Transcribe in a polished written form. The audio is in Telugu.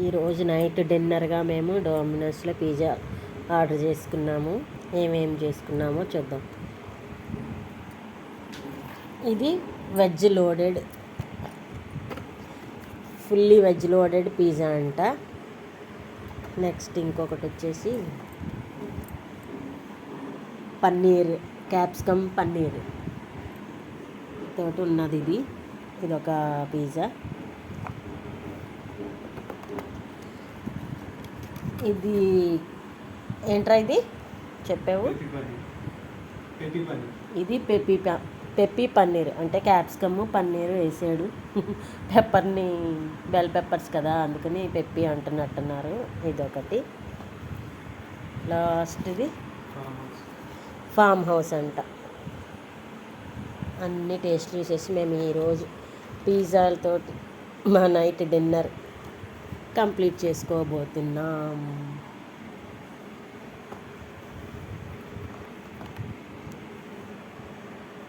ఈరోజు నైట్ డిన్నర్గా మేము డోమినోస్లో పిజ్జా ఆర్డర్ చేసుకున్నాము. ఏమేం చేసుకున్నామో చూద్దాం. ఇది veg loaded, fully veg loaded pizza అంట. నెక్స్ట్ ఇంకొకటి వచ్చేసి పన్నీర్, క్యాప్సికమ్ పన్నీర్ తోటి ఉన్నది. ఇదొక పిజ్జా. ఇది ఏంట్రా ఇది చెప్పావు? ఇది పెప్పీ పన్నీర్, అంటే క్యాప్సికమ్ పన్నీర్ వేసాడు. పెప్పర్ని బెల్ పెప్పర్స్ కదా, అందుకని పెప్పీ అంటున్నట్టున్నారు. ఇదొకటి. లాస్ట్ది ఫామ్ హౌస్ అంట. అన్ని టేస్ట్ చూసేసి మేము ఈరోజు పిజ్జాలతోటి మా నైట్ డిన్నర్ కంప్లీట్ చేసుకోబోతున్నాం.